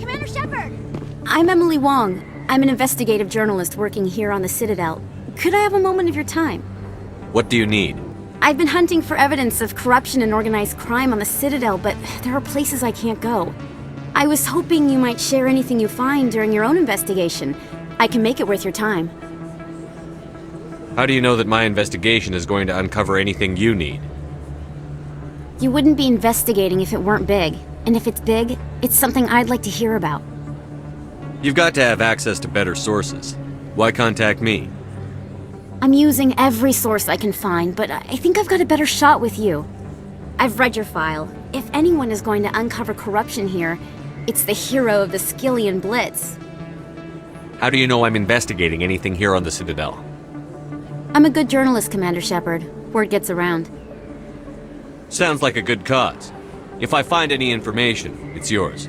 Commander Shepard! I'm Emily Wong. I'm an investigative journalist working here on the Citadel. Could I have a moment of your time? What do you need? I've been hunting for evidence of corruption and organized crime on the Citadel, but there are places I can't go. I was hoping you might share anything you find during your own investigation. I can make it worth your time. How do you know that my investigation is going to uncover anything you need? You wouldn't be investigating if it weren't big. And if it's big, it's something I'd like to hear about. You've got to have access to better sources. Why contact me? I'm using every source I can find, but I think I've got a better shot with you. I've read your file. If anyone is going to uncover corruption here, it's the hero of the Skillian Blitz. How do you know I'm investigating anything here on the Citadel? I'm a good journalist, Commander Shepard. Word gets around. Sounds like a good cause. If I find any information, it's yours.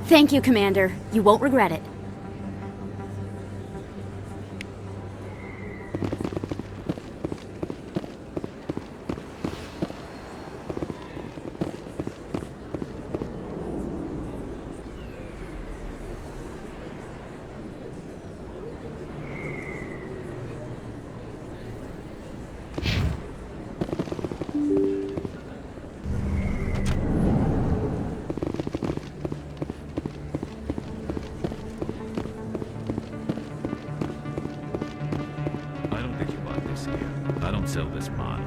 Thank you, Commander. You won't regret it. I don't sell this mod.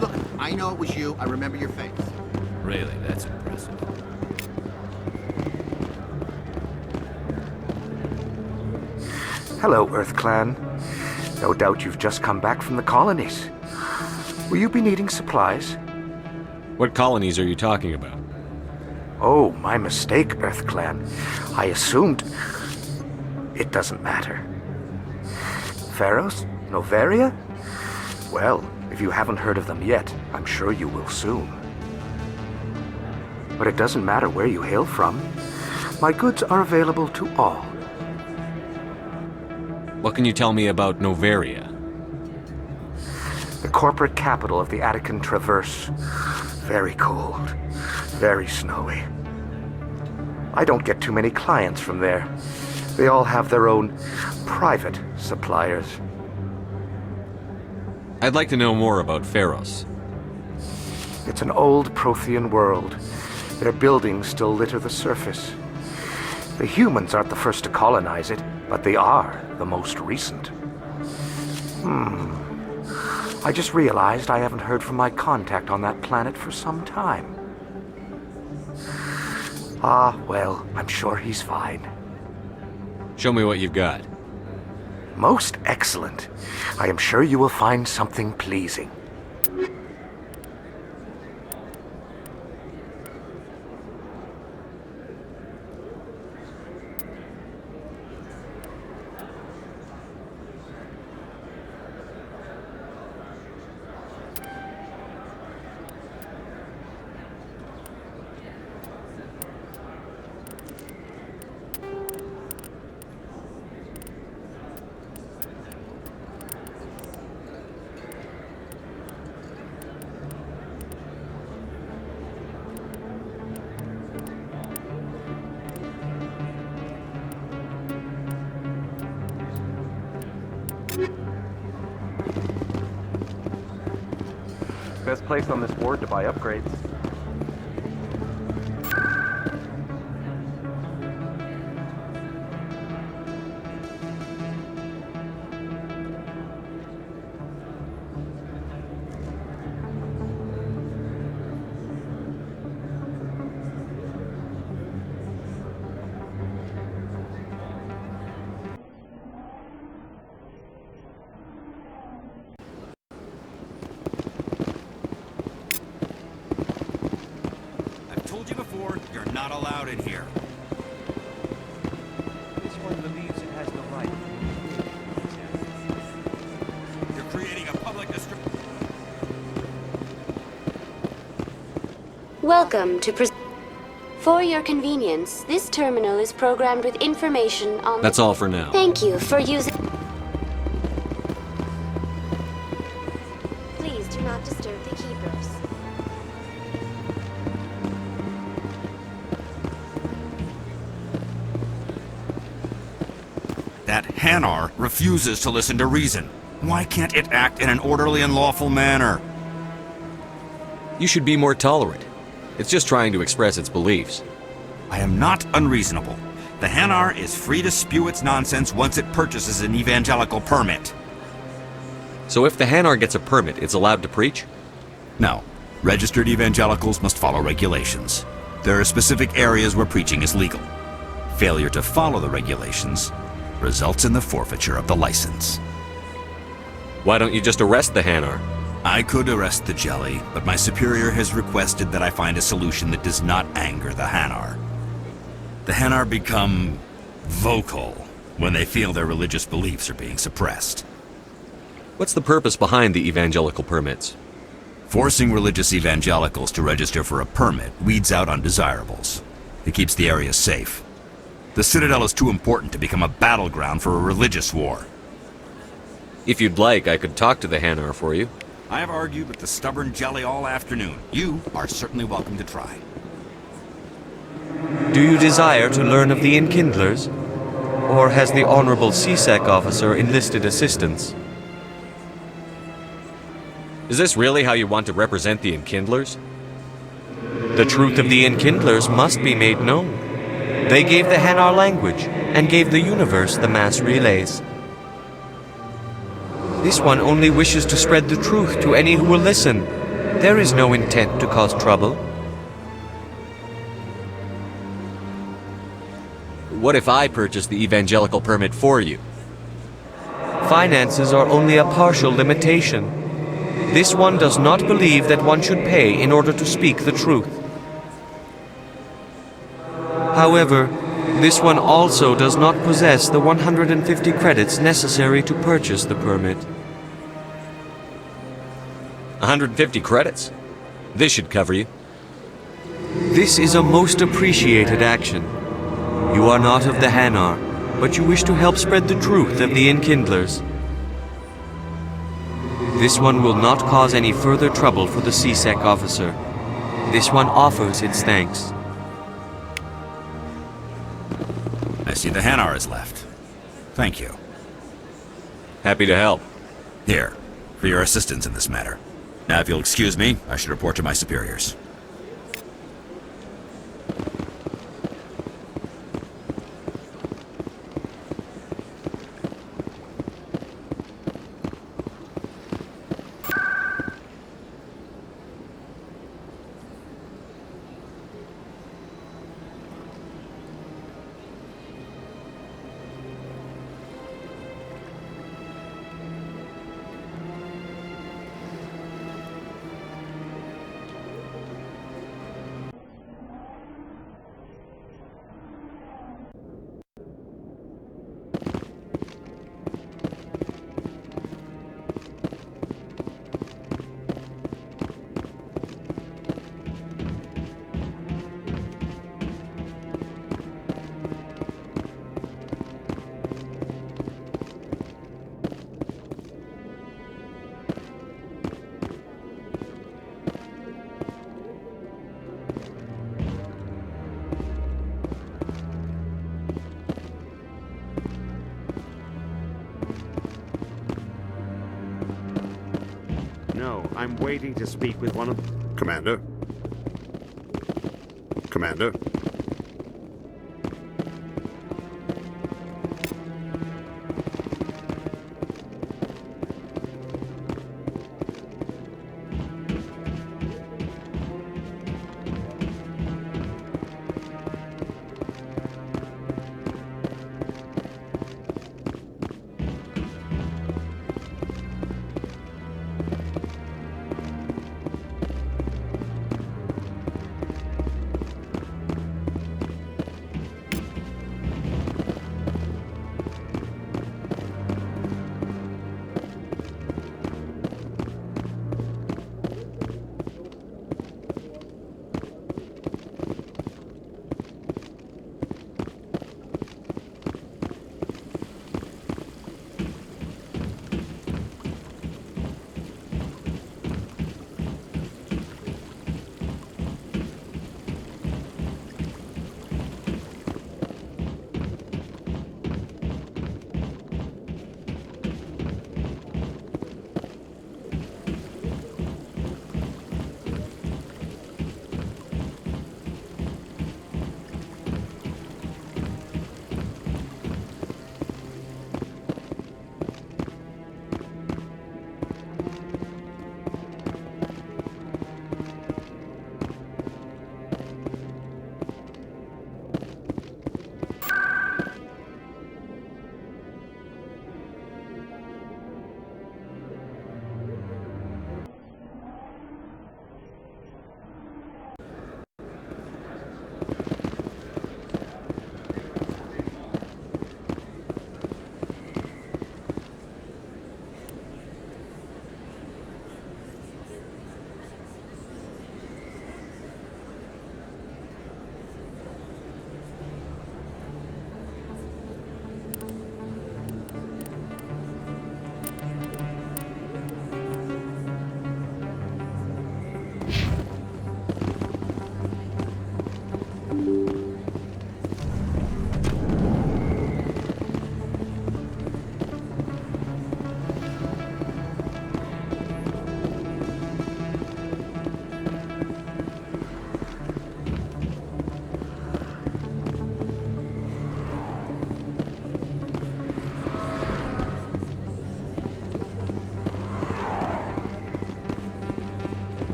Look, I know it was you. I remember your face. Really, that's impressive. Hello, Earth Clan. No doubt you've just come back from the colonies. Will you be needing supplies? What colonies are you talking about? Oh, my mistake, Earth Clan. I assumed... It doesn't matter. Pharos? Novaria? Well, if you haven't heard of them yet, I'm sure you will soon. But it doesn't matter where you hail from. My goods are available to all. What can you tell me about Novaria? The corporate capital of the Attican Traverse. Very cold. Very snowy. I don't get too many clients from there. They all have their own private suppliers. I'd like to know more about Pharos. It's an old Prothean world. Their buildings still litter the surface. The humans aren't the first to colonize it, but they are the most recent. I just realized I haven't heard from my contact on that planet for some time. Ah, well, I'm sure he's fine. Show me what you've got. Most excellent. I am sure you will find something pleasing. Best place on this board to buy upgrades. You're not allowed in here. This one believes it has the right. You're creating a public distraction. Welcome to For your convenience, this terminal is programmed with information on That's all for now. Thank you for using... Please do not disturb the keepers. That Hanar refuses to listen to reason. Why can't it act in an orderly and lawful manner? You should be more tolerant. It's just trying to express its beliefs. I am not unreasonable. The Hanar is free to spew its nonsense once it purchases an evangelical permit. So if the Hanar gets a permit, it's allowed to preach? No. Registered evangelicals must follow regulations. There are specific areas where preaching is legal. Failure to follow the regulations results in the forfeiture of the license. Why don't you just arrest the Hanar? I could arrest the jelly, but my superior has requested that I find a solution that does not anger the Hanar. The Hanar become vocal when they feel their religious beliefs are being suppressed. What's the purpose behind the evangelical permits? Forcing religious evangelicals to register for a permit weeds out undesirables. It keeps the area safe. The Citadel is too important to become a battleground for a religious war. If you'd like, I could talk to the Hanar for you. I have argued with the stubborn jelly all afternoon. You are certainly welcome to try. Do you desire to learn of the Enkindlers? Or has the Honorable CSEC officer enlisted assistance? Is this really how you want to represent the Enkindlers? The truth of the Enkindlers must be made known. They gave the Hanar language, and gave the universe the mass relays. This one only wishes to spread the truth to any who will listen. There is no intent to cause trouble. What if I purchase the evangelical permit for you? Finances are only a partial limitation. This one does not believe that one should pay in order to speak the truth. However, this one also does not possess the 150 credits necessary to purchase the permit. 150 credits? This should cover you. This is a most appreciated action. You are not of the Hanar, but you wish to help spread the truth of the Enkindlers. This one will not cause any further trouble for the CSEC officer. This one offers its thanks. I see the Hanar is left. Thank you. Happy to help. Here, for your assistance in this matter. Now, if you'll excuse me, I should report to my superiors. No, I'm waiting to speak with one of... Commander? Commander?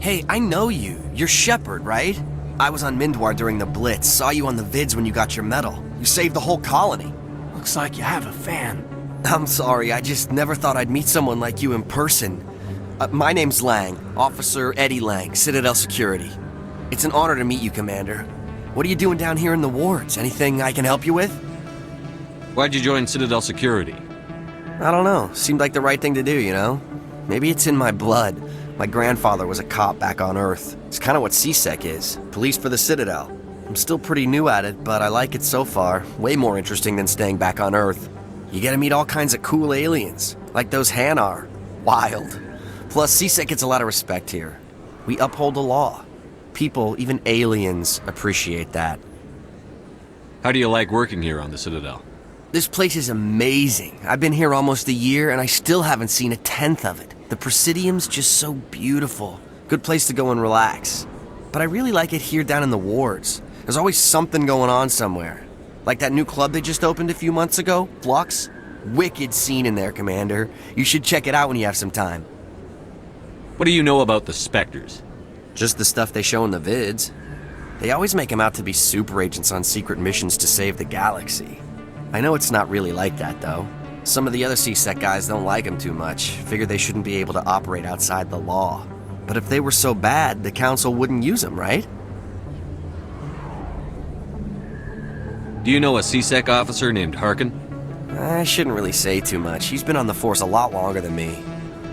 Hey, I know you. You're Shepard, right? I was on Mindwar during the Blitz, saw you on the vids when you got your medal. You saved the whole colony. Looks like you have a fan. I'm sorry, I just never thought I'd meet someone like you in person. My name's Lang, Officer Eddie Lang, Citadel Security. It's an honor to meet you, Commander. What are you doing down here in the wards? Anything I can help you with? Why'd you join Citadel Security? I don't know. Seemed like the right thing to do, you know? Maybe it's in my blood. My grandfather was a cop back on Earth. It's kind of what CSEC is. Police for the Citadel. I'm still pretty new at it, but I like it so far. Way more interesting than staying back on Earth. You get to meet all kinds of cool aliens, like those Hanar. Wild. Plus, CSEC gets a lot of respect here. We uphold the law. People, even aliens, appreciate that. How do you like working here on the Citadel? This place is amazing. I've been here almost a year, and I still haven't seen a tenth of it. The Presidium's just so beautiful. Good place to go and relax. But I really like it here down in the wards. There's always something going on somewhere. Like that new club they just opened a few months ago, Flux. Wicked scene in there, Commander. You should check it out when you have some time. What do you know about the Spectres? Just the stuff they show in the vids. They always make them out to be super agents on secret missions to save the galaxy. I know it's not really like that, though. Some of the other CSEC guys don't like them too much, figure they shouldn't be able to operate outside the law. But if they were so bad, the Council wouldn't use them, right? Do you know a CSEC officer named Harkin? I shouldn't really say too much. He's been on the force a lot longer than me.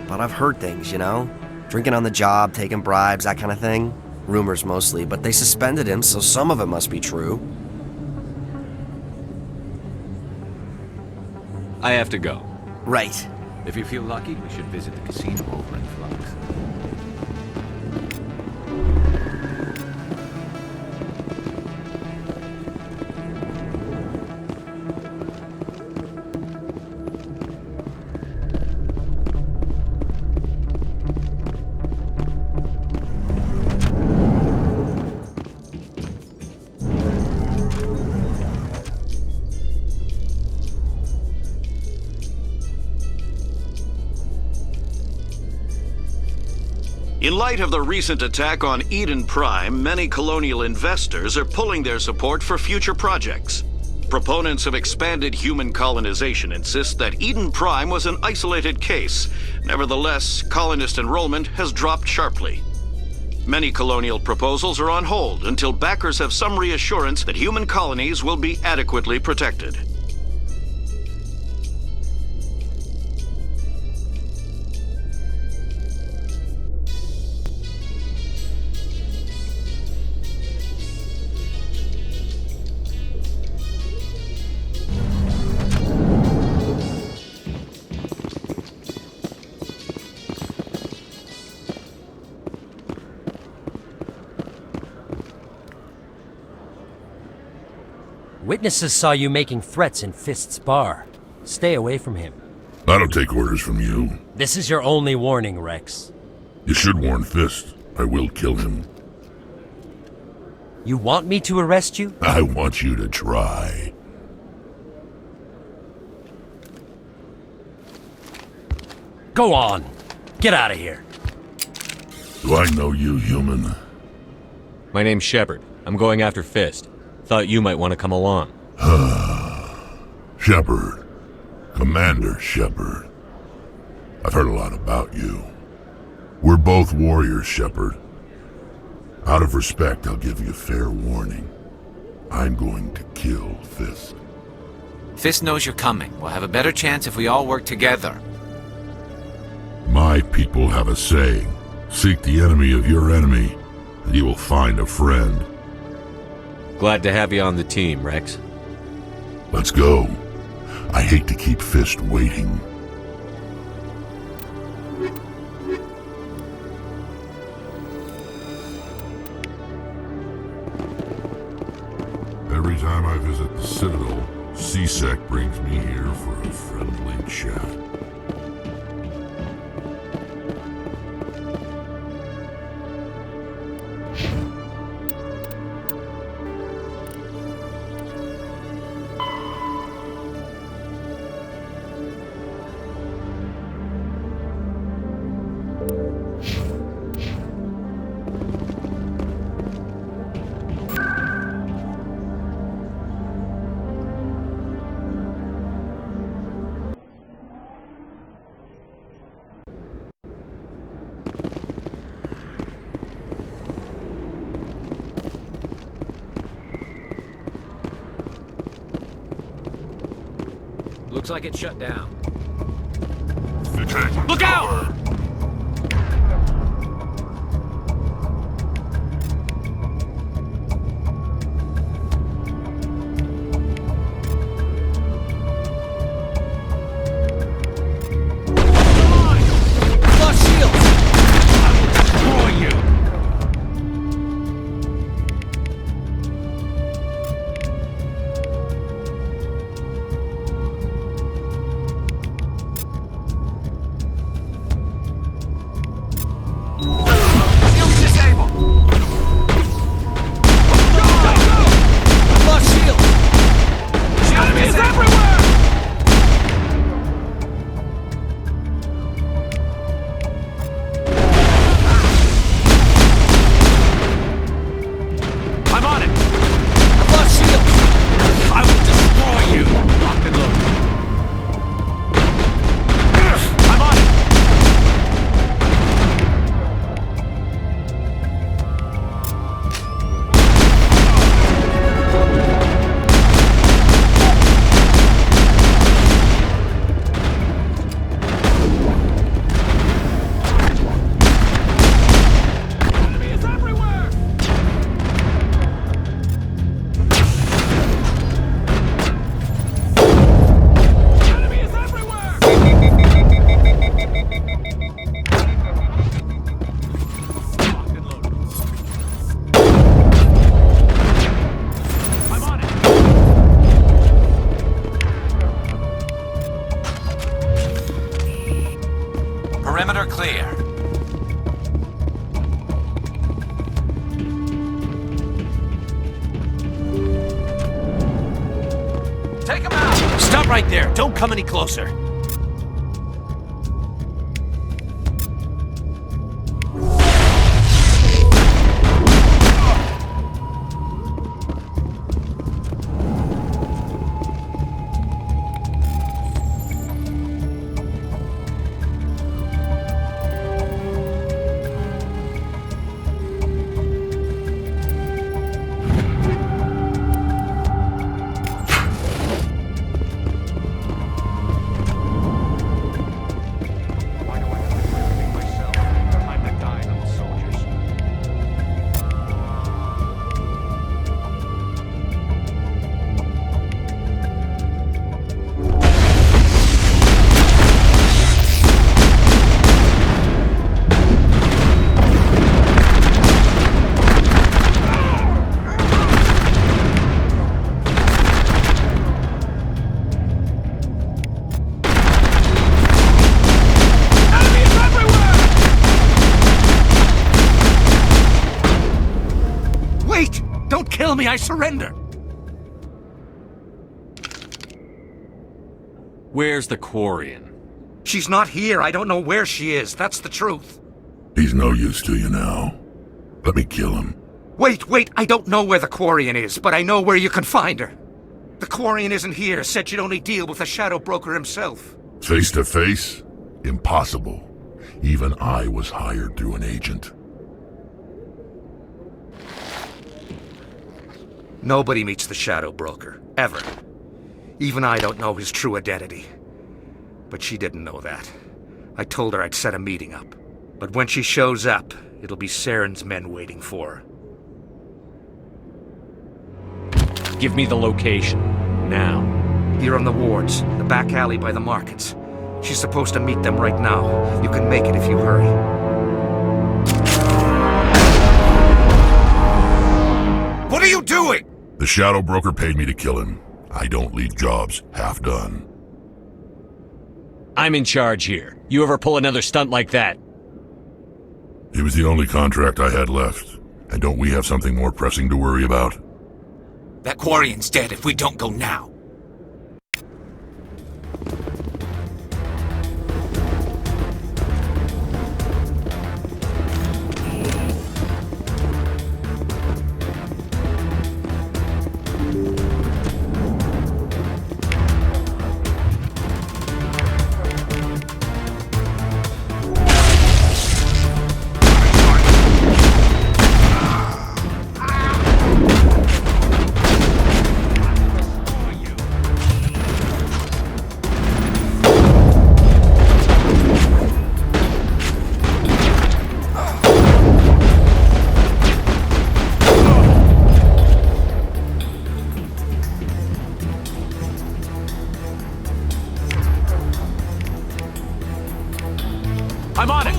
But I've heard things, you know? Drinking on the job, taking bribes, that kind of thing. Rumors mostly, but they suspended him, so some of it must be true. I have to go. Right. If you feel lucky, we should visit the casino over in Flux. In light of the recent attack on Eden Prime, many colonial investors are pulling their support for future projects. Proponents of expanded human colonization insist that Eden Prime was an isolated case. Nevertheless, colonist enrollment has dropped sharply. Many colonial proposals are on hold until backers have some reassurance that human colonies will be adequately protected. Witnesses saw you making threats in Fist's bar. Stay away from him. I don't take orders from you. This is your only warning, Rex. You should warn Fist. I will kill him. You want me to arrest you? I want you to try. Go on. Get out of here. Do I know you, human? My name's Shepard. I'm going after Fist. Thought you might want to come along. Shepard. Commander Shepard. I've heard a lot about you. We're both warriors, Shepard. Out of respect, I'll give you fair warning. I'm going to kill Fist. Fist knows you're coming. We'll have a better chance if we all work together. My people have a saying. Seek the enemy of your enemy, and you will find a friend. Glad to have you on the team, Rex. Let's go. I hate to keep Fist waiting. Every time I visit the Citadel, C-Sec brings me here for a friendly chat. Looks like it's shut down. Look out! Perimeter clear. Take him out! Stop right there! Don't come any closer! Don't kill me, I surrender! Where's the Quarian? She's not here. I don't know where she is. That's the truth. He's no use to you now. Let me kill him. Wait, I don't know where the Quarian is, but I know where you can find her. The Quarian isn't here, said she'd only deal with the Shadow Broker himself. Face to face? Impossible. Even I was hired through an agent. Nobody meets the Shadow Broker, ever. Even I don't know his true identity. But she didn't know that. I told her I'd set a meeting up. But when she shows up, it'll be Saren's men waiting for her. Give me the location. Now. Here on the wards, the back alley by the markets. She's supposed to meet them right now. You can make it if you hurry. What are you doing? The Shadow Broker paid me to kill him. I don't leave jobs half done. I'm in charge here. You ever pull another stunt like that? It was the only contract I had left. And don't we have something more pressing to worry about? That Quarian's dead if we don't go now. I'm on it!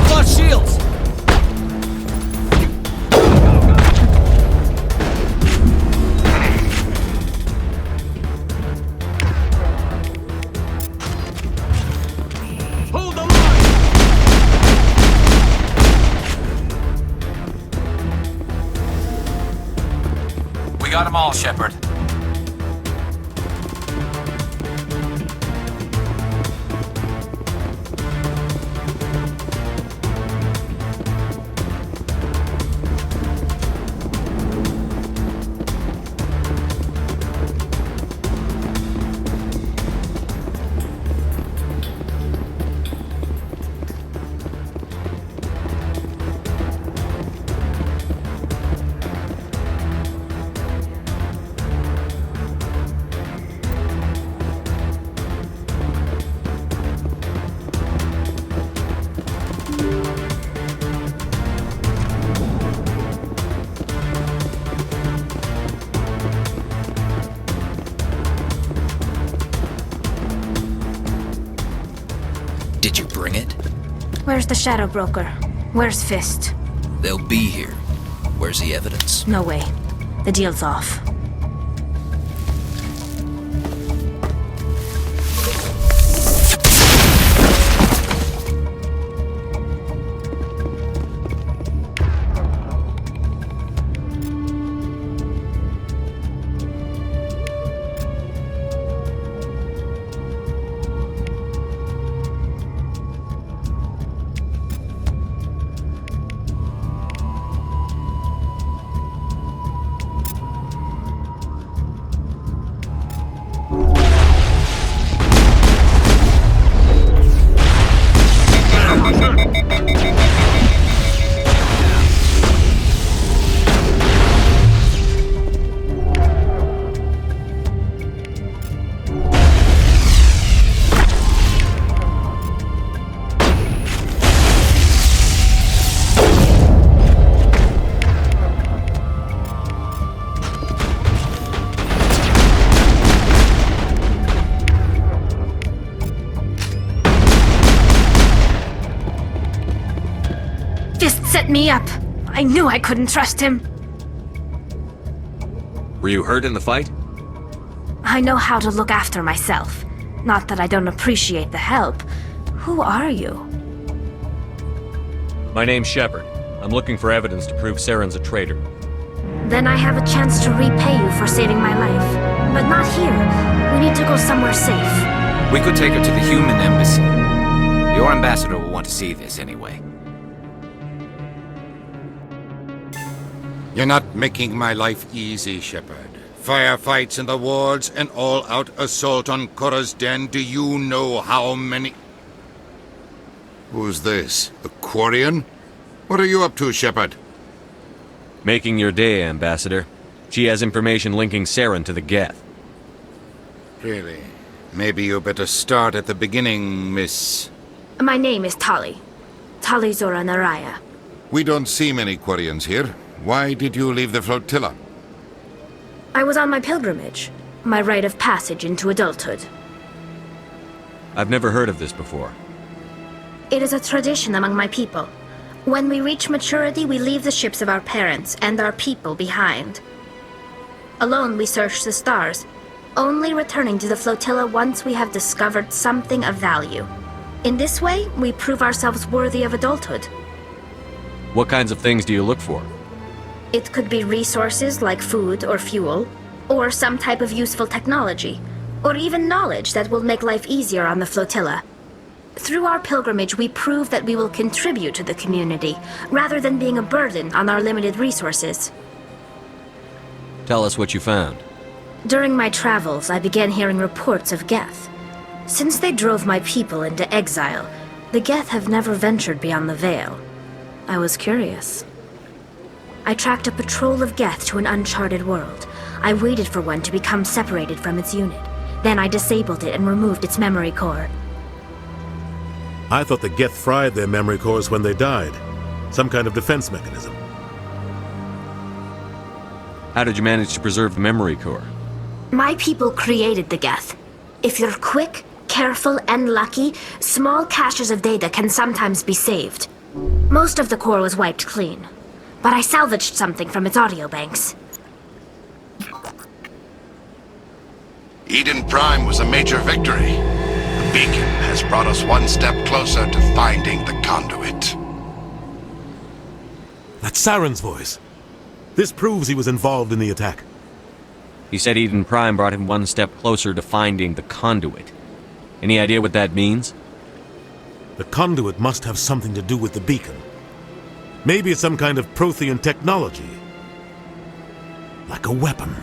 Lost shields! Hold the line! We got them all, Shepard. Did you bring it? Where's the Shadow Broker? Where's Fist? They'll be here. Where's the evidence? No way. The deal's off. Fist set me up. I knew I couldn't trust him. Were you hurt in the fight? I know how to look after myself. Not that I don't appreciate the help. Who are you? My name's Shepard. I'm looking for evidence to prove Saren's a traitor. Then I have a chance to repay you for saving my life. But not here. We need to go somewhere safe. We could take her to the human embassy. Your ambassador will want to see this anyway. You're not making my life easy, Shepard. Firefights in the wards, an all-out assault on Korra's den. Do you know how many... Who's this? A Quarian? What are you up to, Shepard? Making your day, Ambassador. She has information linking Saren to the Geth. Really? Maybe you better start at the beginning, Miss... My name is Tali. Tali Zora Naraya. We don't see many Quarians here. Why did you leave the flotilla? I was on my pilgrimage. My rite of passage into adulthood. I've never heard of this before. It is a tradition among my people. When we reach maturity, we leave the ships of our parents and our people behind. Alone, we search the stars, only returning to the flotilla once we have discovered something of value. In this way, we prove ourselves worthy of adulthood. What kinds of things do you look for? It could be resources like food or fuel, or some type of useful technology, or even knowledge that will make life easier on the flotilla. Through our pilgrimage, we prove that we will contribute to the community, rather than being a burden on our limited resources. Tell us what you found. During my travels, I began hearing reports of Geth. Since they drove my people into exile, the Geth have never ventured beyond the Veil. I was curious. I tracked a patrol of Geth to an uncharted world. I waited for one to become separated from its unit. Then I disabled it and removed its memory core. I thought the Geth fried their memory cores when they died. Some kind of defense mechanism. How did you manage to preserve the memory core? My people created the Geth. If you're quick, careful, and lucky, small caches of data can sometimes be saved. Most of the core was wiped clean, but I salvaged something from its audio banks. Eden Prime was a major victory. The beacon has brought us one step closer to finding the conduit. That's Saren's voice. This proves he was involved in the attack. He said Eden Prime brought him one step closer to finding the conduit. Any idea what that means? The conduit must have something to do with the beacon. Maybe it's some kind of Prothean technology. Like a weapon.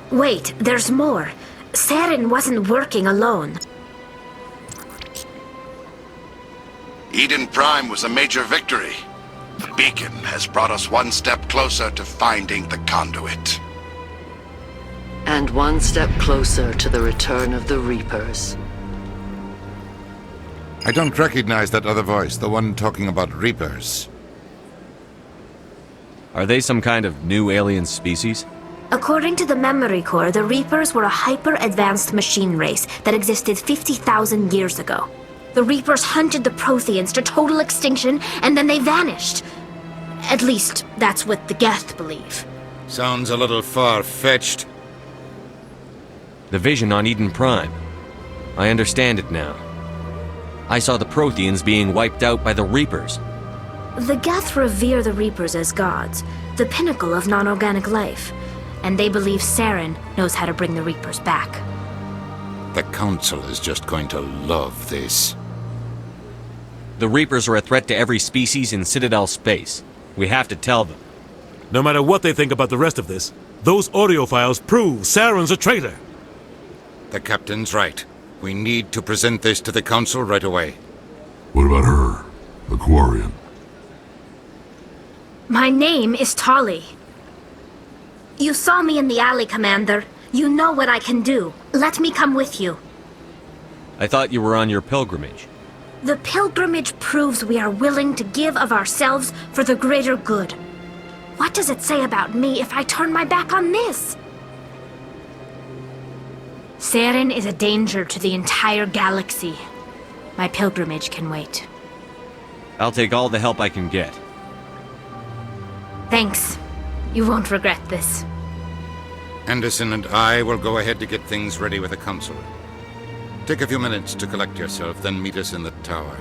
Wait, there's more. Saren wasn't working alone. Eden Prime was a major victory. The beacon has brought us one step closer to finding the conduit. And one step closer to the return of the Reapers. I don't recognize that other voice, the one talking about Reapers. Are they some kind of new alien species? According to the memory core, the Reapers were a hyper-advanced machine race that existed 50,000 years ago. The Reapers hunted the Protheans to total extinction, and then they vanished. At least, that's what the Geth believe. Sounds a little far-fetched. The vision on Eden Prime. I understand it now. I saw the Protheans being wiped out by the Reapers. The Geth revere the Reapers as gods, the pinnacle of non-organic life. And they believe Saren knows how to bring the Reapers back. The Council is just going to love this. The Reapers are a threat to every species in Citadel space. We have to tell them. No matter what they think about the rest of this, those audio files prove Saren's a traitor. The Captain's right. We need to present this to the Council right away. What about her? The Quarian? My name is Tali. You saw me in the alley, Commander. You know what I can do. Let me come with you. I thought you were on your pilgrimage. The pilgrimage proves we are willing to give of ourselves for the greater good. What does it say about me if I turn my back on this? Saren is a danger to the entire galaxy. My pilgrimage can wait. I'll take all the help I can get. Thanks. You won't regret this. Anderson and I will go ahead to get things ready with the Council. Take a few minutes to collect yourself, then meet us in the tower.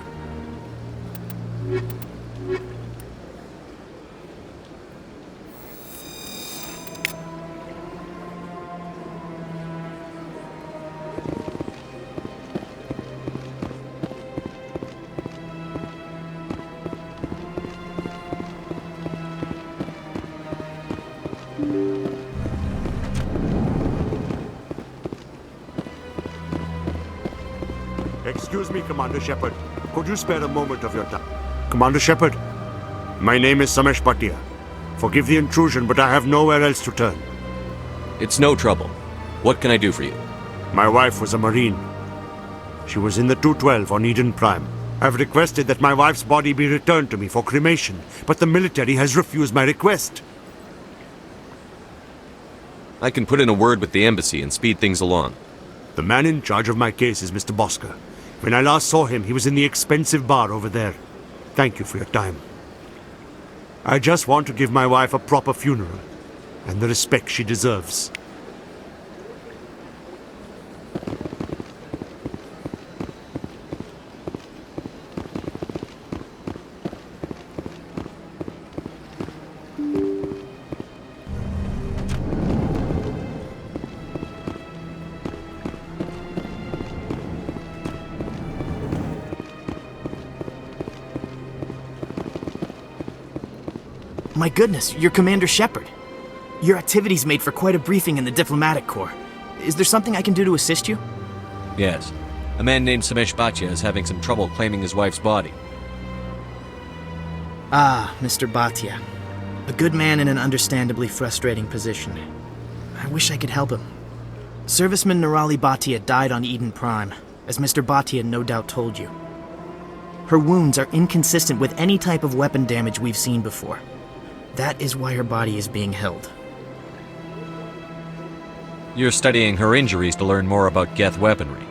Excuse me, Commander Shepard. Could you spare a moment of your time? Commander Shepard, my name is Samesh Bhatia. Forgive the intrusion, but I have nowhere else to turn. It's no trouble. What can I do for you? My wife was a Marine. She was in the 212 on Eden Prime. I've requested that my wife's body be returned to me for cremation, but the military has refused my request. I can put in a word with the embassy and speed things along. The man in charge of my case is Mr. Bosker. When I last saw him, he was in the expensive bar over there. Thank you for your time. I just want to give my wife a proper funeral, and the respect she deserves. My goodness, you're Commander Shepard. Your activities made for quite a briefing in the Diplomatic Corps. Is there something I can do to assist you? Yes. A man named Samesh Bhatia is having some trouble claiming his wife's body. Ah, Mr. Bhatia. A good man in an understandably frustrating position. I wish I could help him. Serviceman Nirali Bhatia died on Eden Prime, as Mr. Bhatia no doubt told you. Her wounds are inconsistent with any type of weapon damage we've seen before. That is why her body is being held. You're studying her injuries to learn more about Geth weaponry.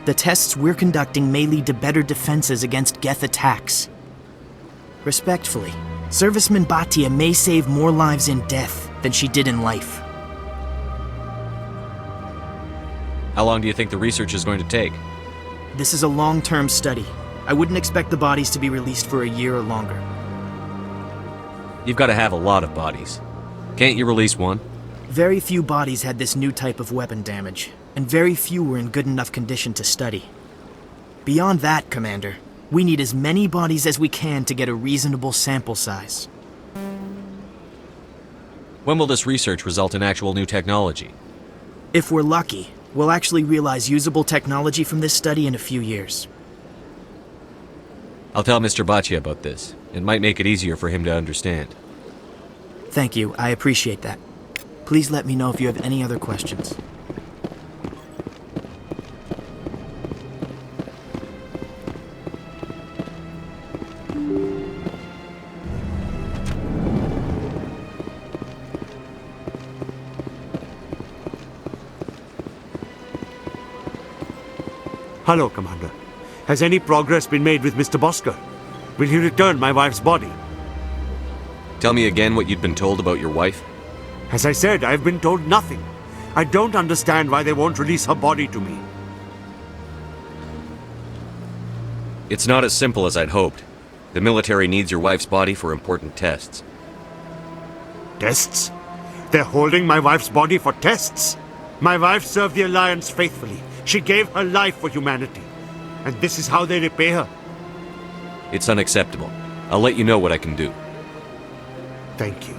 The tests we're conducting may lead to better defenses against Geth attacks. Respectfully, Serviceman Bhatia may save more lives in death than she did in life. How long do you think the research is going to take? This is a long-term study. I wouldn't expect the bodies to be released for a year or longer. You've got to have a lot of bodies. Can't you release one? Very few bodies had this new type of weapon damage, and very few were in good enough condition to study. Beyond that, Commander, we need as many bodies as we can to get a reasonable sample size. When will this research result in actual new technology? If we're lucky, we'll actually realize usable technology from this study in a few years. I'll tell Mr. Bhatia about this. It might make it easier for him to understand. Thank you, I appreciate that. Please let me know if you have any other questions. Hello, Commander. Has any progress been made with Mr. Bosker? Will he return my wife's body? Tell me again what you'd been told about your wife? As I said, I've been told nothing. I don't understand why they won't release her body to me. It's not as simple as I'd hoped. The military needs your wife's body for important tests. Tests? They're holding my wife's body for tests? My wife served the Alliance faithfully. She gave her life for humanity. And this is how they repay her? It's unacceptable. I'll let you know what I can do. Thank you.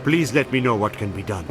Please let me know what can be done.